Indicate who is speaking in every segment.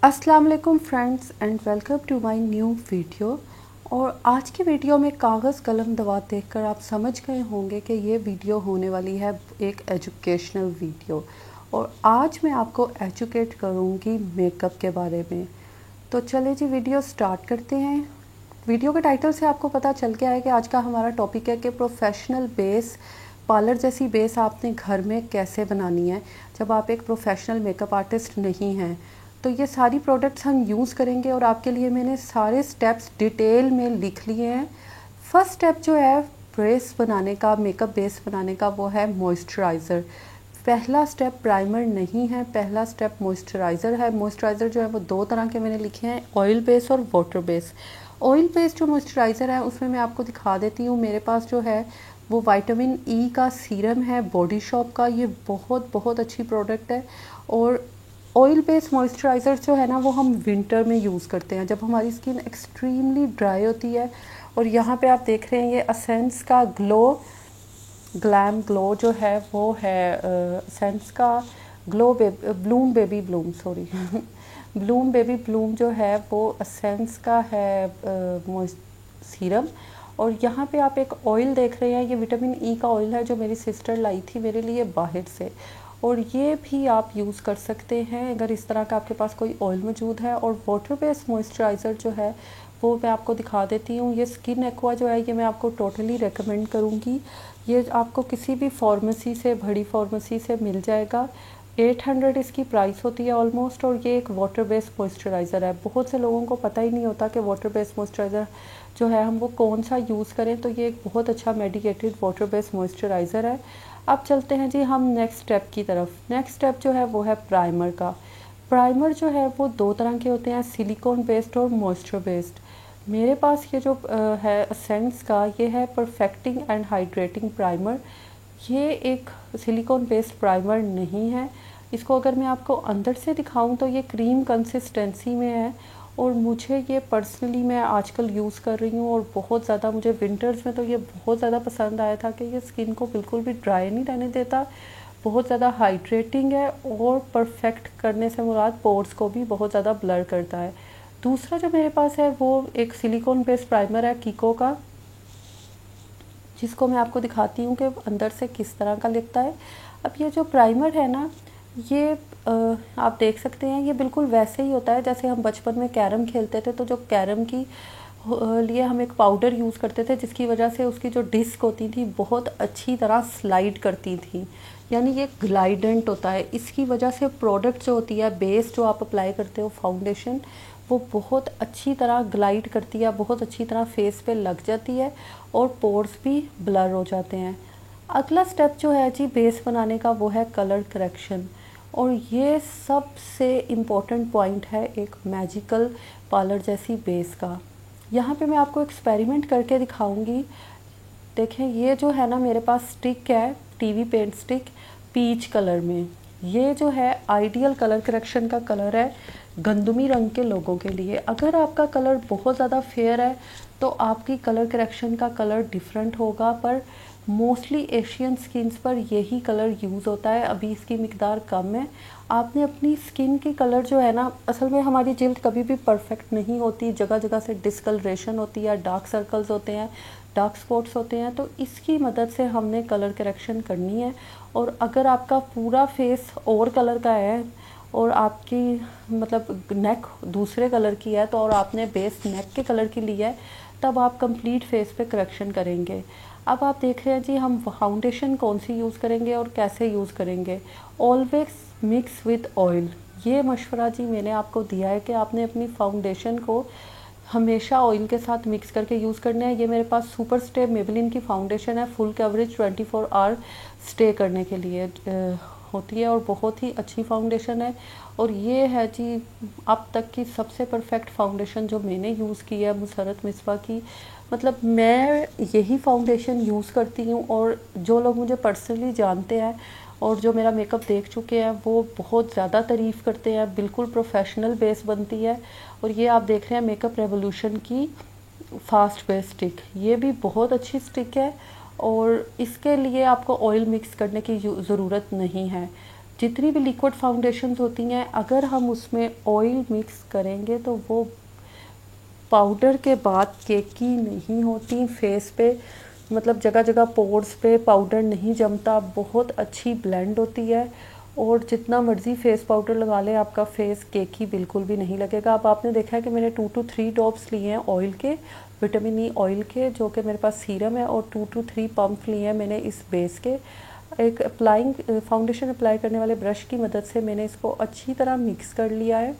Speaker 1: अस्सलाम वालेकुम friends and welcome to my new video. और आज की वीडियो में कागज़ कलम दवा देखकर आप समझ गए होंगे कि ये वीडियो होने वाली है एक एजुकेशनल वीडियो। और आज मैं आपको एजुकेट करूँगी मेकअप के बारे में। तो चले जी वीडियो स्टार्ट करते हैं। वीडियो के टाइटल से आपको पता चल गया है कि आज का हमारा टॉपिक है कि प्रोफेशनल बेस, पार्लर जैसी बेस आपने घर में कैसे बनानी है जब आप एक प्रोफेशनल मेकअप आर्टिस्ट नहीं हैं। तो ये सारी प्रोडक्ट्स हम यूज़ करेंगे और आपके लिए मैंने सारे स्टेप्स डिटेल में लिख लिए हैं। फर्स्ट स्टेप जो है बेस बनाने का, मेकअप बेस बनाने का, वो है मॉइस्चराइज़र। पहला स्टेप प्राइमर नहीं है, पहला स्टेप मॉइस्चराइज़र है। मॉइस्चराइज़र जो है वो दो तरह के मैंने लिखे हैं, ऑयल बेस और वाटर बेस। ऑयल बेस जो मॉइस्चराइज़र है उसमें मैं आपको दिखा देती हूँ। मेरे पास जो है वो विटामिन ई का सीरम है बॉडी शॉप का। ये बहुत अच्छी प्रोडक्ट है। और ऑयल बेस मॉइस्चराइज़र जो है ना वो हम विंटर में यूज़ करते हैं जब हमारी स्किन एक्सट्रीमली ड्राई होती है। और यहाँ पे आप देख रहे हैं ये एसेंस का ग्लैम ग्लो जो है वो है एसेंस का Bloom baby Bloom Bloom baby Bloom जो है वो एसेंस का है सीरम। और यहाँ पे आप एक ऑयल देख रहे हैं, ये विटामिन ई का ऑयल है जो मेरी सिस्टर लाई थी मेरे लिए बाहर से। और ये भी आप यूज़ कर सकते हैं अगर इस तरह का आपके पास कोई ऑयल मौजूद है। और वाटर बेस्ड मॉइस्चराइज़र जो है वो मैं आपको दिखा देती हूँ। ये स्किन एक्वा जो है ये मैं आपको टोटली रेकमेंड करूँगी। ये आपको किसी भी फार्मेसी से, बड़ी फार्मेसी से मिल जाएगा। 800 इसकी प्राइस होती है ऑलमोस्ट। और ये एक वाटर बेस्ड मॉइस्चराइज़र है। बहुत से लोगों को पता ही नहीं होता कि वाटर बेस्ड मॉइस्चराइज़र जो है हम वो कौन सा यूज़ करें। तो ये एक बहुत अच्छा मेडिकेटेड वाटर बेस्ड मॉइस्चराइज़र है। अब चलते हैं जी हम नेक्स्ट स्टेप की तरफ। नेक्स्ट स्टेप जो है वो है प्राइमर का। प्राइमर जो है वो दो तरह के होते हैं, सिलिकॉन बेस्ड और मॉइस्चर बेस्ड। मेरे पास ये जो है एसेंस का, ये है परफेक्टिंग एंड हाइड्रेटिंग प्राइमर। ये एक सिलिकॉन बेस्ड प्राइमर नहीं है। इसको अगर मैं आपको अंदर से दिखाऊं तो ये क्रीम कंसिस्टेंसी में है। और मुझे ये पर्सनली मैं आजकल यूज़ कर रही हूँ और बहुत ज़्यादा मुझे विंटर्स में तो ये बहुत ज़्यादा पसंद आया था कि ये स्किन को बिल्कुल भी ड्राई नहीं रहने देता, बहुत ज़्यादा हाइड्रेटिंग है और परफेक्ट करने से मुराद पोर्स को भी बहुत ज़्यादा ब्लर करता है। दूसरा जो मेरे पास है वो एक सिलिकॉन बेस्ड प्राइमर है कीको का, जिसको मैं आपको दिखाती हूँ कि अंदर से किस तरह का दिखता है। अब ये जो प्राइमर है ना, ये आप देख सकते हैं ये बिल्कुल वैसे ही होता है जैसे हम बचपन में कैरम खेलते थे। तो जो कैरम की लिए हम एक पाउडर यूज़ करते थे जिसकी वजह से उसकी जो डिस्क होती थी बहुत अच्छी तरह स्लाइड करती थी, यानी ये ग्लाइडेंट होता है। इसकी वजह से प्रोडक्ट जो होती है, बेस जो आप अप्लाई करते हो, फाउंडेशन, वो बहुत अच्छी तरह ग्लाइड करती है, बहुत अच्छी तरह फेस पे लग जाती है और पोर्स भी ब्लर हो जाते हैं। अगला स्टेप जो है जी बेस बनाने का वो है कलर करेक्शन। और ये सबसे इम्पोर्टेंट पॉइंट है एक मैजिकल पार्लर जैसी बेस का। यहाँ पे मैं आपको एक्सपेरिमेंट करके दिखाऊंगी। देखें ये जो है ना मेरे पास स्टिक है, TV paint stick, peach colour में। ये जो है आइडियल कलर करेक्शन का कलर है गंदमी रंग के लोगों के लिए। अगर आपका कलर बहुत ज़्यादा फेयर है तो आपकी कलर करेक्शन का कलर डिफरेंट होगा, पर मोस्टली एशियन स्किन्स पर यही कलर यूज़ होता है। अभी इसकी मिकदार कम है। आपने अपनी स्किन की कलर जो है ना, असल में हमारी जिल्द कभी भी परफेक्ट नहीं होती, जगह जगह से डिस्कलरेशन होती है, डार्क सर्कल्स होते हैं, डार्क स्पॉट्स होते हैं। तो इसकी मदद से हमने कलर करेक्शन करनी है। और अगर आपका पूरा फेस और कलर का है और आपकी मतलब नेक दूसरे कलर की है तो और आपने बेस नेक के कलर की ली है, तब आप कंप्लीट फेस पे करेक्शन करेंगे। अब आप देख रहे हैं जी हम फाउंडेशन कौन सी यूज़ करेंगे और कैसे यूज़ करेंगे। Always mix with oil. ये मशवरा जी मैंने आपको दिया है कि आपने अपनी फाउंडेशन को हमेशा ऑयल के साथ मिक्स करके यूज़ करना है। ये मेरे पास सुपर स्टे मेबेलिन की फाउंडेशन है, फुल कवरेज 24 आवर स्टे करने के लिए होती है और बहुत ही अच्छी फाउंडेशन है। और ये है जी अब तक की सबसे परफेक्ट फाउंडेशन जो मैंने यूज़ की है, मुसरत मिसबा की। मतलब मैं यही फाउंडेशन यूज़ करती हूँ और जो लोग मुझे पर्सनली जानते हैं और जो मेरा मेकअप देख चुके हैं वो बहुत ज़्यादा तारीफ़ करते हैं। बिल्कुल प्रोफेशनल बेस बनती है। और ये आप देख रहे हैं मेकअप रेवोल्यूशन की फास्ट बेस स्टिक, ये भी बहुत अच्छी स्टिक है और इसके लिए आपको ऑयल मिक्स करने की ज़रूरत नहीं है। जितनी भी लिक्विड फाउंडेशंस होती हैं, अगर हम उसमें ऑयल मिक्स करेंगे तो वो पाउडर के बाद केकी नहीं होती फेस पे, मतलब जगह जगह पोर्स पे पाउडर नहीं जमता, बहुत अच्छी ब्लेंड होती है। और जितना मर्ज़ी फेस पाउडर लगा लें, आपका फेस केकी बिल्कुल भी नहीं लगेगा। अब आपने देखा है कि मैंने 2 to 3 ड्रॉप्स लिए हैं ऑयल के, विटामिन ई ऑयल के, जो कि मेरे पास सीरम है, और 2 to 3 पंप लिए हैं मैंने इस बेस के। एक फाउंडेशन अप्लाई करने वाले ब्रश की मदद से मैंने इसको अच्छी तरह मिक्स कर लिया है।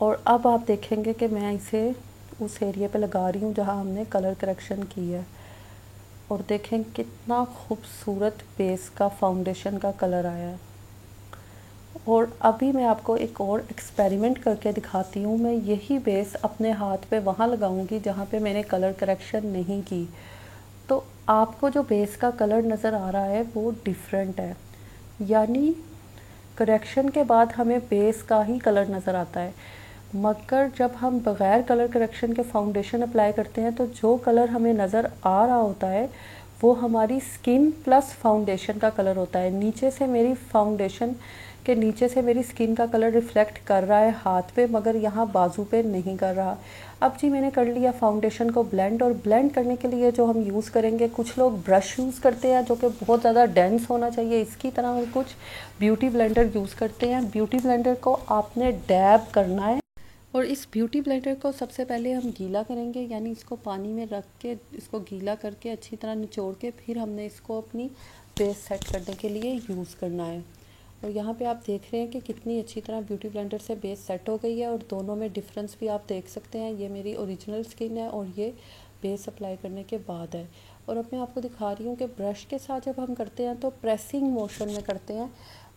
Speaker 1: और अब आप देखेंगे कि मैं इसे उस एरिया पे लगा रही हूँ जहाँ हमने कलर करेक्शन की है, और देखें कितना खूबसूरत बेस का फाउंडेशन का कलर आया है। और अभी मैं आपको एक और एक्सपेरिमेंट करके दिखाती हूँ। मैं यही बेस अपने हाथ पे वहाँ लगाऊंगी जहाँ पे मैंने कलर करेक्शन नहीं की, तो आपको जो बेस का कलर नज़र आ रहा है वो डिफरेंट है, यानी करेक्शन के बाद हमें बेस का ही कलर नज़र आता है। मगर जब हम बग़ैर कलर करेक्शन के फाउंडेशन अप्लाई करते हैं तो जो कलर हमें नज़र आ रहा होता है वो हमारी स्किन प्लस फाउंडेशन का कलर होता है। नीचे से मेरी फाउंडेशन के नीचे से मेरी स्किन का कलर रिफ़्लेक्ट कर रहा है हाथ पे, मगर यहाँ बाजू पे नहीं कर रहा। अब जी मैंने कर लिया फाउंडेशन को ब्लेंड, और ब्लेंड करने के लिए जो हम यूज़ करेंगे, कुछ लोग ब्रश यूज़ करते हैं जो कि बहुत ज़्यादा डेंस होना चाहिए, इसकी तरह हम कुछ ब्यूटी ब्लेंडर यूज़ करते हैं। ब्यूटी ब्लेंडर को आपने डैब करना है, और इस ब्यूटी ब्लेंडर को सबसे पहले हम गीला करेंगे, यानी इसको पानी में रख के इसको गीला करके अच्छी तरह निचोड़ के फिर हमने इसको अपनी बेस सेट करने के लिए यूज़ करना है। और यहाँ पे आप देख रहे हैं कि कितनी अच्छी तरह ब्यूटी ब्लेंडर से बेस सेट हो गई है, और दोनों में डिफरेंस भी आप देख सकते हैं। ये मेरी ओरिजिनल स्किन है और ये बेस अप्लाई करने के बाद है। और अब मैं आपको दिखा रही हूँ कि ब्रश के साथ जब हम करते हैं तो प्रेसिंग मोशन में करते हैं,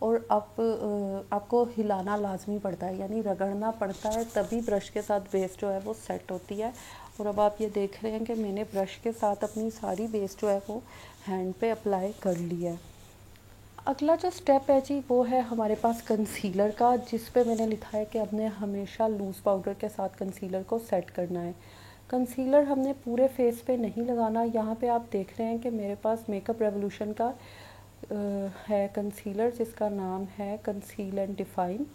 Speaker 1: और आपको हिलाना लाजमी पड़ता है, यानी रगड़ना पड़ता है, तभी ब्रश के साथ बेस जो है वो सेट होती है। और अब आप ये देख रहे हैं कि मैंने ब्रश के साथ अपनी सारी बेस जो है वो हैंड पे अप्लाई कर ली है। अगला जो स्टेप है जी वो है हमारे पास कंसीलर का, जिस पे मैंने लिखा है कि हमने हमेशा लूज़ पाउडर के साथ कंसीलर को सेट करना है। कंसीलर हमने पूरे फेस पे नहीं लगाना। यहाँ पे आप देख रहे हैं कि मेरे पास मेकअप रेवोल्यूशन का है कंसीलर, जिसका नाम है कंसील एंड डिफाइन,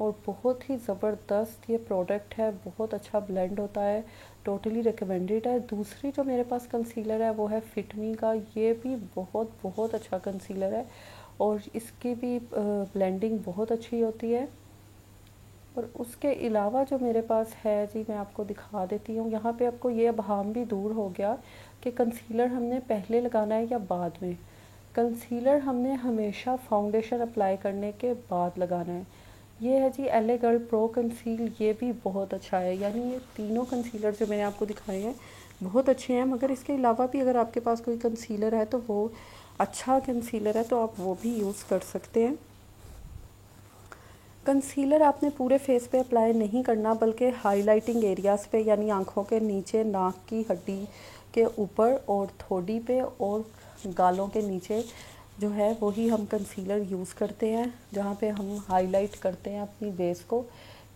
Speaker 1: और बहुत ही ज़बरदस्त ये प्रोडक्ट है, बहुत अच्छा ब्लेंड होता है, टोटली रिकमेंडेड है। दूसरी जो मेरे पास कंसीलर है वो है फिट मी का, ये भी बहुत बहुत अच्छा कंसीलर है, और इसकी भी ब्लेंडिंग बहुत अच्छी होती है। और उसके अलावा जो मेरे पास है जी मैं आपको दिखा देती हूँ। यहाँ पे आपको ये अबहाम भी दूर हो गया कि कंसीलर हमने पहले लगाना है या बाद में। कंसीलर हमने हमेशा फाउंडेशन अप्लाई करने के बाद लगाना है। ये है जी LA गर्ल प्रो कंसील, ये भी बहुत अच्छा है, यानी ये तीनों कंसीलर जो मैंने आपको दिखाए हैं बहुत अच्छे हैं। मगर इसके अलावा भी अगर आपके पास कोई कंसीलर है तो वो अच्छा कंसीलर है तो आप वो भी यूज़ कर सकते हैं। कंसीलर आपने पूरे फेस पे अप्लाई नहीं करना, बल्कि हाइलाइटिंग एरियाज़ पे, यानी आँखों के नीचे, नाक की हड्डी के ऊपर और थोड़ी पे और गालों के नीचे जो है वही हम कंसीलर यूज़ करते हैं, जहाँ पे हम हाईलाइट करते हैं अपनी बेस को।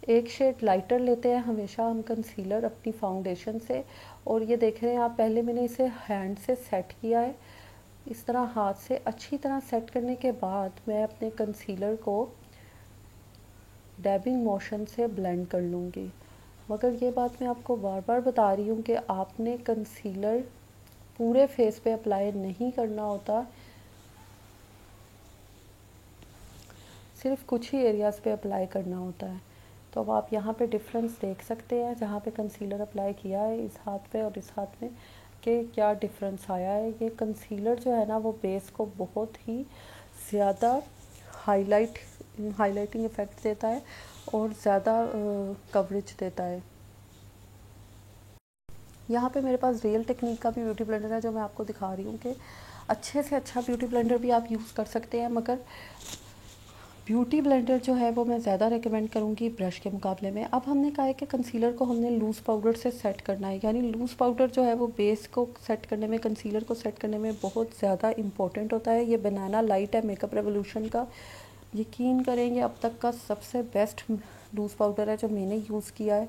Speaker 1: एक शेड लाइटर लेते हैं हमेशा हम कंसीलर अपनी फाउंडेशन से, और ये देख रहे हैं आप, पहले मैंने इसे हैंड से सेट किया है। इस तरह हाथ से अच्छी तरह सेट करने के बाद मैं अपने कंसीलर को डैबिंग मोशन से ब्लेंड कर लूँगी। मगर ये बात मैं आपको बार बार बता रही हूँ कि आपने कंसीलर पूरे फेस पे अप्लाई नहीं करना होता, सिर्फ कुछ ही एरियाज़ पे अप्लाई करना होता है। तो अब आप यहाँ पे डिफरेंस देख सकते हैं, जहाँ पे कंसीलर अप्लाई किया है इस हाथ पे और इस हाथ में, कि क्या डिफरेंस आया है। ये कंसीलर जो है ना वो बेस को बहुत ही ज़्यादा हाईलाइटिंग इफ़ेक्ट देता है और ज़्यादा कवरेज देता है। यहाँ पे मेरे पास रियल टेक्निक का भी ब्यूटी ब्लेंडर है, जो मैं आपको दिखा रही हूँ कि अच्छे से अच्छा ब्यूटी ब्लेंडर भी आप यूज़ कर सकते हैं। मगर ब्यूटी ब्लेंडर जो है वो मैं ज़्यादा रेकमेंड करूँगी ब्रश के मुकाबले में। अब हमने कहा है कि कंसीलर को हमने लूज़ पाउडर से सेट करना है, यानी लूज़ पाउडर जो है वो बेस को सेट करने में, कंसीलर को सेट करने में बहुत ज़्यादा इम्पोर्टेंट होता है। ये बनाना लाइट है मेकअप रेवोल्यूशन का, यकीन करेंगे अब तक का सबसे बेस्ट लूज़ पाउडर है जो मैंने यूज़ किया है।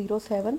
Speaker 1: 07.